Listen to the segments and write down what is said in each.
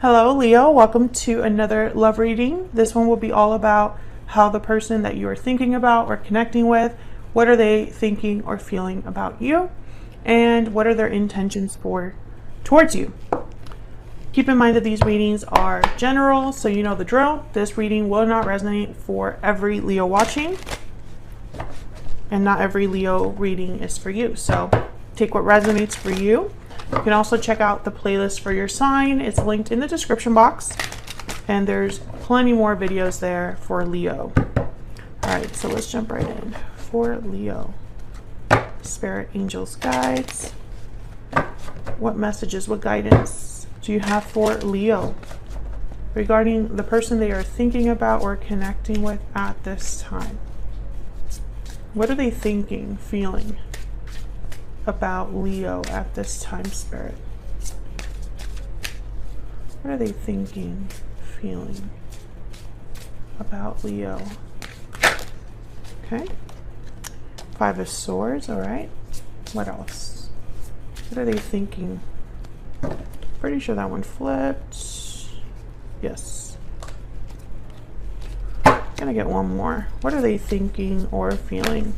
Hello, Leo. Welcome to another love reading. This one will be all about how the person that you are thinking about or connecting with, what are they thinking or feeling about you, and what are their intentions towards you. Keep in mind that these readings are general, so you know the drill. This reading will not resonate for every Leo watching, and not every Leo reading is for you. So take what resonates for you. You can also check out the playlist for your sign. It's linked in the description box, and there's plenty more videos there for Leo. All right, so let's jump right in. For Leo, spirit, angels, guides. What messages, what guidance do you have for Leo regarding the person they are thinking about or connecting with at this time? What are they thinking, feeling about Leo at this time, Spirit? What are they thinking, feeling about Leo? Okay. Five of Swords, all right. What else? What are they thinking? Pretty sure that one flipped. Yes. Gonna get one more. What are they thinking or feeling?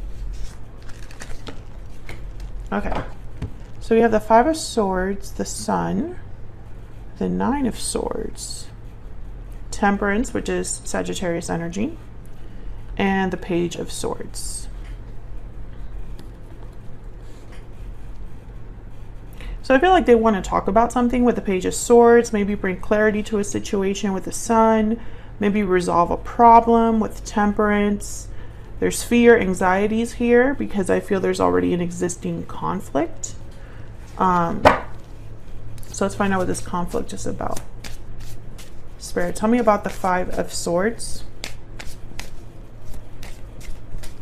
Okay, so we have the Five of Swords, the Sun, the Nine of Swords, Temperance, which is Sagittarius energy, and the Page of Swords. So I feel like they want to talk about something with the Page of Swords, maybe bring clarity to a situation with the Sun, maybe resolve a problem with Temperance. There's fear, anxieties here because I feel there's already an existing conflict. So let's find out what this conflict is about. Spirit, tell me about the Five of Swords.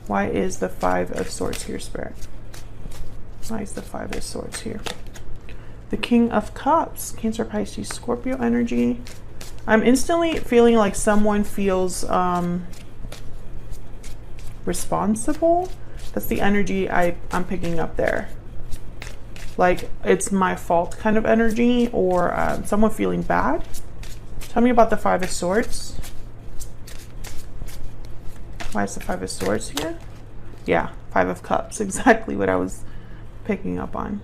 Why is the Five of Swords here, Spirit? Why is the Five of Swords here? The King of Cups, Cancer, Pisces, Scorpio energy. I'm instantly feeling like someone feels responsible. That's the energy I'm picking up there. Like it's my fault kind of energy, or someone feeling bad. Tell me about the Five of Swords. Why is the Five of Swords here? Yeah, Five of Cups, exactly what I was picking up on.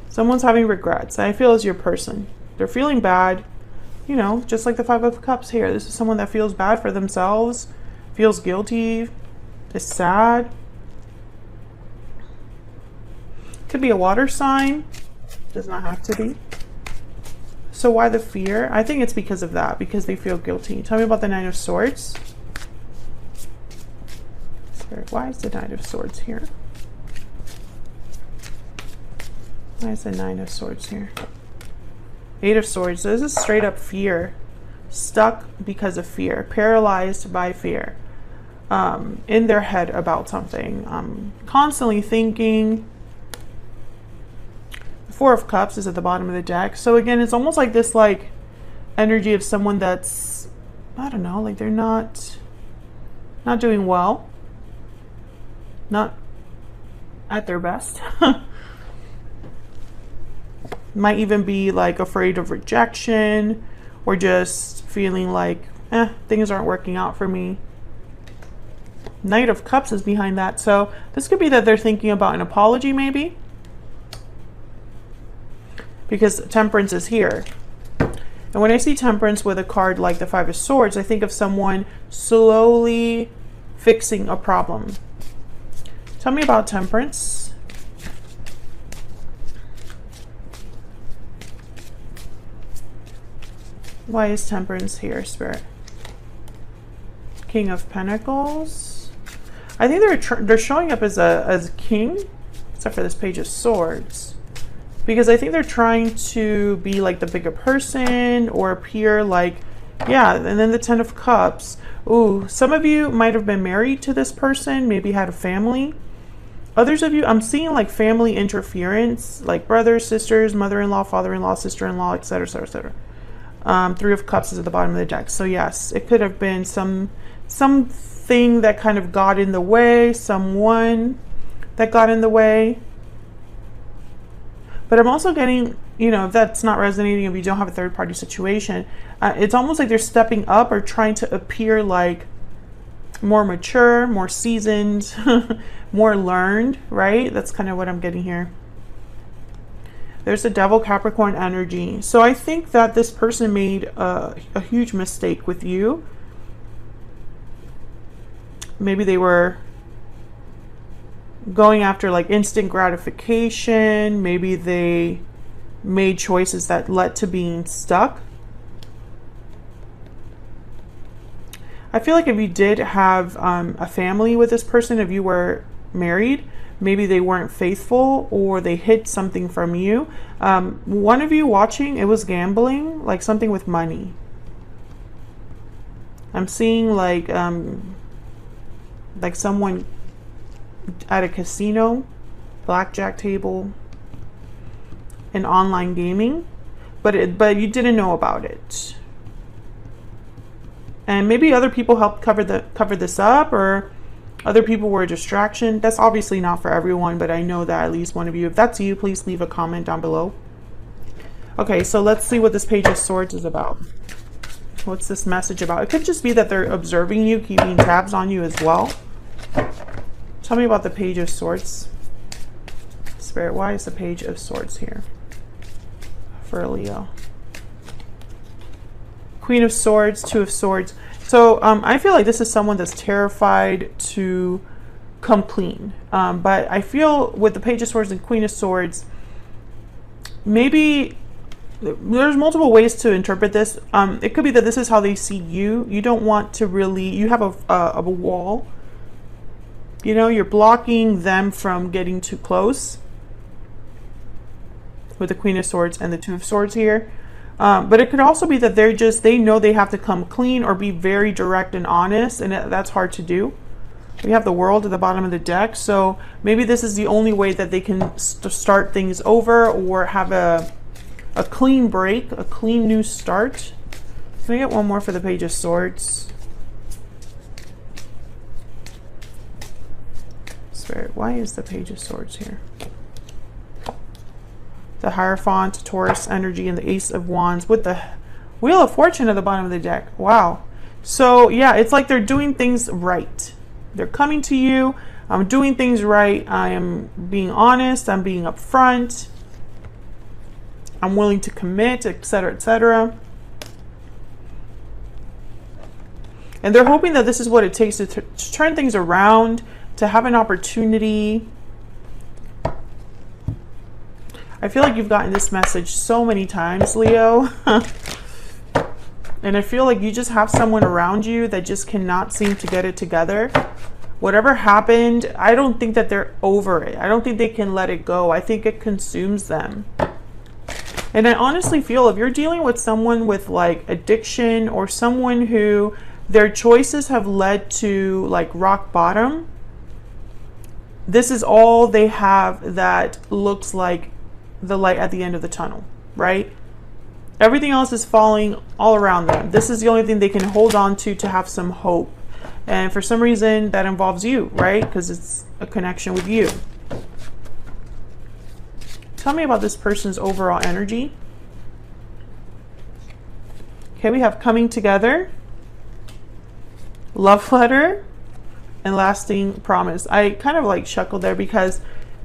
Someone's having regrets. I feel as your person. They're feeling bad, you know, just like the Five of Cups here. This is someone that feels bad for themselves, feels guilty, is sad. Could be a water sign, does not have to be. So why the fear? I think it's because of that, because they feel guilty. Tell me about the Nine of Swords. Spirit, why is the Nine of Swords here? Why is the Nine of Swords here? Eight of Swords. So this is straight up fear. Stuck because of fear, paralyzed by fear, in their head about something, constantly thinking. The Four of Cups is at the bottom of the deck. So again, it's almost like this like energy of someone that's, I don't know, like they're not doing well, not at their best. Might even be like afraid of rejection, or just feeling like, things aren't working out for me. Knight of Cups is behind that. So this could be that they're thinking about an apology maybe, because Temperance is here. And when I see Temperance with a card like the Five of Swords, I think of someone slowly fixing a problem. Tell me about Temperance. Why is Temperance here, Spirit? King of Pentacles. I think they're showing up as a king, except for this Page of Swords, because I think they're trying to be like the bigger person or appear like, yeah. And then the Ten of Cups. Ooh, some of you might have been married to this person, maybe had a family. Others of you, I'm seeing like family interference, like brothers, sisters, mother-in-law, father-in-law, sister-in-law, etc., etc., etc. Three of Cups is at the bottom of the deck. So yes, it could have been something that kind of got in the way, someone that got in the way. But I'm also getting you know, if that's not resonating, if you don't have a third party situation, it's almost like they're stepping up or trying to appear like more mature, more seasoned, more learned, right? That's kind of what I'm getting here. There's the Devil Capricorn energy. So I think that this person made a huge mistake with you. Maybe they were going after like instant gratification. Maybe they made choices that led to being stuck. I feel like if you did have a family with this person, if you were married, maybe they weren't faithful or they hid something from you. One of you watching, it was gambling, like something with money. I'm seeing like someone at a casino, blackjack table, and online gaming, but you didn't know about it. And maybe other people helped cover this up, or other people were a distraction. That's obviously not for everyone, but I know that at least one of you. If that's you, please leave a comment down below. Okay, so let's see what this Page of Swords is about. What's this message about? It could just be that they're observing you, keeping tabs on you as well. Tell me about the Page of Swords. Spirit, why is the Page of Swords here for Leo? Queen of Swords, Two of Swords. So I feel like this is someone that's terrified to come clean. But I feel with the Page of Swords and Queen of Swords, maybe there's multiple ways to interpret this. It could be that this is how they see you. You don't want to really, you have a wall. You know, you're blocking them from getting too close with the Queen of Swords and the Two of Swords here. But it could also be that they know they have to come clean or be very direct and honest, and that's hard to do. We have the World at the bottom of the deck, so maybe this is the only way that they can start things over or have a clean break, a clean new start. Can I get one more for the Page of Swords? Spirit, why is the Page of Swords here? The Hierophant, Taurus energy, and the Ace of Wands with the Wheel of Fortune at the bottom of the deck. Wow. So yeah, it's like they're doing things right. They're coming to you. I'm doing things right. I am being honest. I'm being upfront. I'm willing to commit, etc., etc. And they're hoping that this is what it takes to turn things around, to have an opportunity. I feel like you've gotten this message so many times, Leo. And I feel like you just have someone around you that just cannot seem to get it together. Whatever happened, I don't think that they're over it. I don't think they can let it go. I think it consumes them. And I honestly feel if you're dealing with someone with like addiction, or someone who their choices have led to like rock bottom, this is all they have that looks like the light at the end of the tunnel, right? Everything else is falling all around them. This is the only thing they can hold on to have some hope. And for some reason that involves you, right? Because it's a connection with you. Tell me about this person's overall energy. Okay, we have coming together, love letter, and lasting promise. I kind of like chuckled there because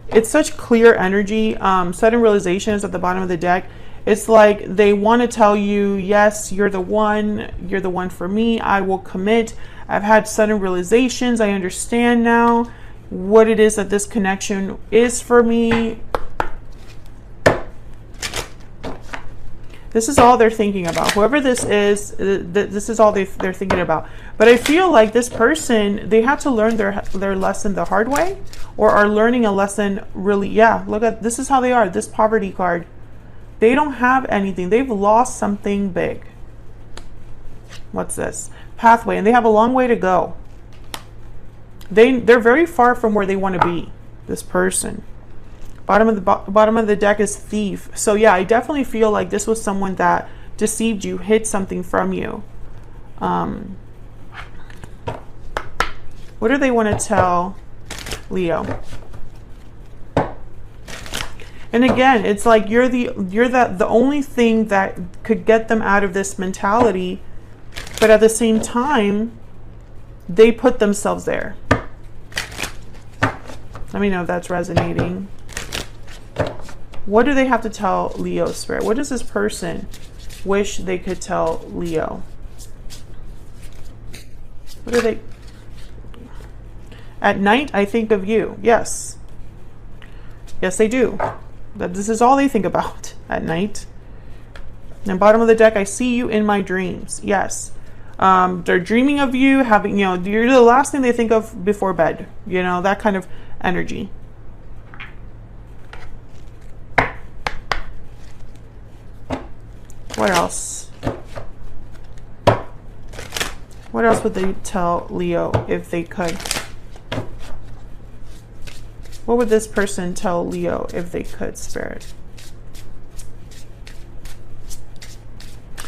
it's such clear energy. Sudden realizations at the bottom of the deck. It's like they want to tell you, yes, you're the one for me. I will commit. I've had sudden realizations. I understand now what it is that this connection is for me. This is all they're thinking about. Whoever this is, this is all they're thinking about. But I feel like this person, they had to learn their lesson the hard way, or are learning a lesson really. Yeah, look at, this is how they are. This poverty card. They don't have anything. They've lost something big. What's this? Pathway. And they have a long way to go. They're very far from where they want to be, this person. Bottom of the deck is Thief. So yeah, I definitely feel like this was someone that deceived you, hid something from you. What do they want to tell Leo? And again, it's like you're the only thing that could get them out of this mentality, but at the same time, they put themselves there. Let me know if that's resonating. What do they have to tell Leo, Spirit? What does this person wish they could tell Leo? What do they... At night, I think of you. Yes. Yes, they do. This is all they think about at night. And bottom of the deck, I see you in my dreams. Yes. They're dreaming of you, having, you know, you're the last thing they think of before bed. You know, that kind of energy. What else? What else would they tell Leo if they could? What would this person tell Leo if they could, Spirit?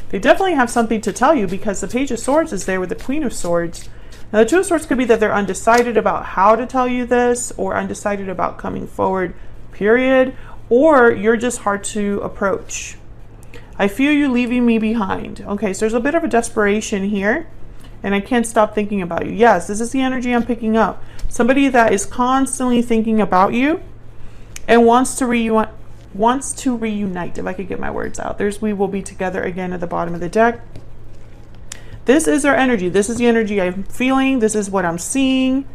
They definitely have something to tell you because the Page of Swords is there with the Queen of Swords. Now, the Two of Swords could be that they're undecided about how to tell you this, or undecided about coming forward, period, or you're just hard to approach. I feel you leaving me behind. Okay, so there's a bit of a desperation here, and I can't stop thinking about you. Yes, this is the energy I'm picking up. Somebody that is constantly thinking about you and wants to reunite, if I could get my words out. There's we will be together again at the bottom of the deck. This is our energy. This is the energy I'm feeling. This is what I'm seeing.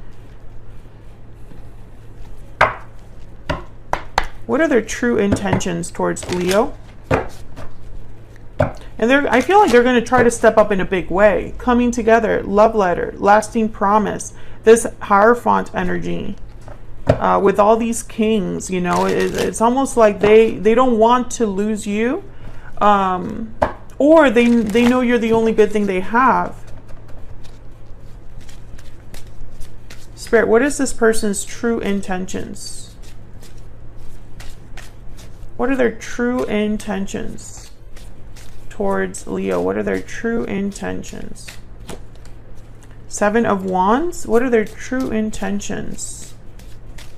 What are their true intentions towards Leo? And I feel like they're going to try to step up in a big way. Coming together, love letter, lasting promise. This Hierophant energy with all these kings, you know, it's almost like they don't want to lose you, or they know you're the only good thing they have. Spirit, what is this person's true intentions? What are their true intentions towards Leo? What are their true intentions? Seven of Wands. What are their true intentions?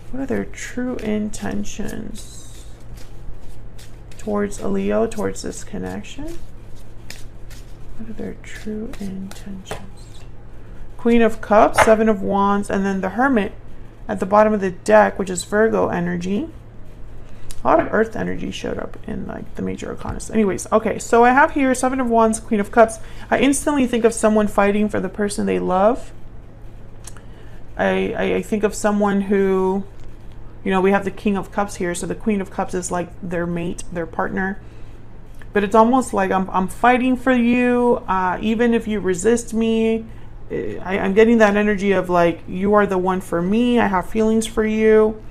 What are their true intentions towards Leo, towards this connection? What are their true intentions? Queen of Cups, Seven of Wands, and then the Hermit at the bottom of the deck, which is Virgo energy. A lot of earth energy showed up in like the major arcana. Anyways, okay, so I have here Seven of Wands, Queen of Cups. I instantly think of someone fighting for the person they love. I think of someone who, you know, we have the King of Cups here, so the Queen of Cups is like their mate, their partner. But it's almost like I'm fighting for you, even if you resist me. I'm getting that energy of like, you are the one for me. I have feelings for you.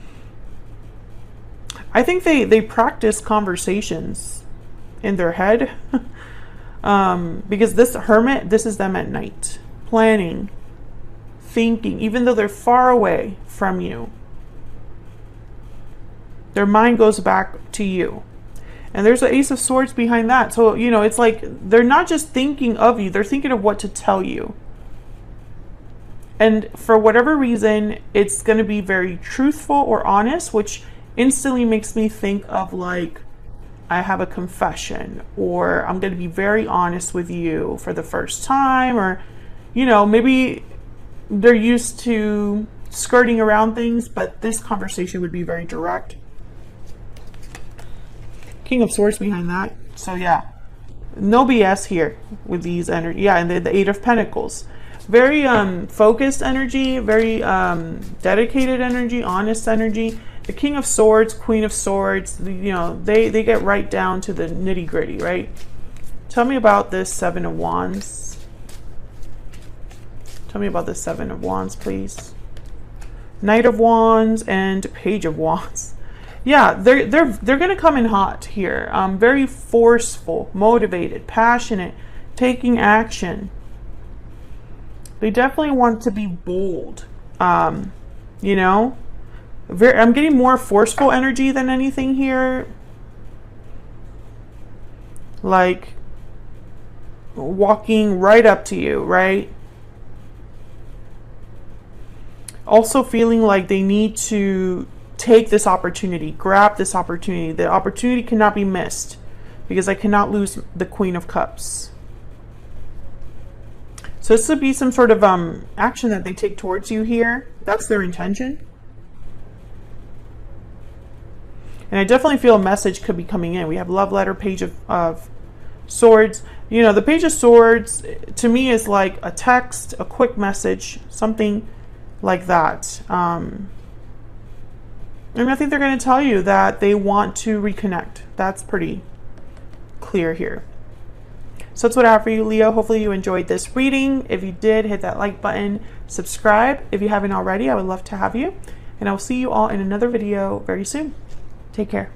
I think they practice conversations in their head because this Hermit, this is them at night, planning, thinking, even though they're far away from you. Their mind goes back to you. And there's an Ace of Swords behind that. So, you know, it's like they're not just thinking of you, they're thinking of what to tell you. And for whatever reason, it's going to be very truthful or honest, which instantly makes me think of like, I have a confession, or I'm going to be very honest with you for the first time, or, you know, maybe they're used to skirting around things, but this conversation would be very direct. King of Swords behind that. So yeah, no BS here with these energy. Yeah, and the Eight of Pentacles. Very focused energy, very dedicated energy, honest energy. The King of Swords, Queen of Swords, you know, they get right down to the nitty gritty, right? Tell me about this Seven of Wands. Tell me about this Seven of Wands, please. Knight of Wands and Page of Wands. Yeah, they're gonna come in hot here. Very forceful, motivated, passionate, taking action. They definitely want to be bold. You know, I'm getting more forceful energy than anything here. Like walking right up to you, right? Also feeling like they need to take this opportunity, grab this opportunity. The opportunity cannot be missed because I cannot lose the Queen of Cups. So this would be some sort of action that they take towards you here. That's their intention. And I definitely feel a message could be coming in. We have love letter, Page of Swords. You know, the Page of Swords to me is like a text, a quick message, something like that. And I think they're going to tell you that they want to reconnect. That's pretty clear here. So that's what I have for you, Leo. Hopefully you enjoyed this reading. If you did, hit that like button, subscribe. If you haven't already, I would love to have you. And I'll see you all in another video very soon. Take care.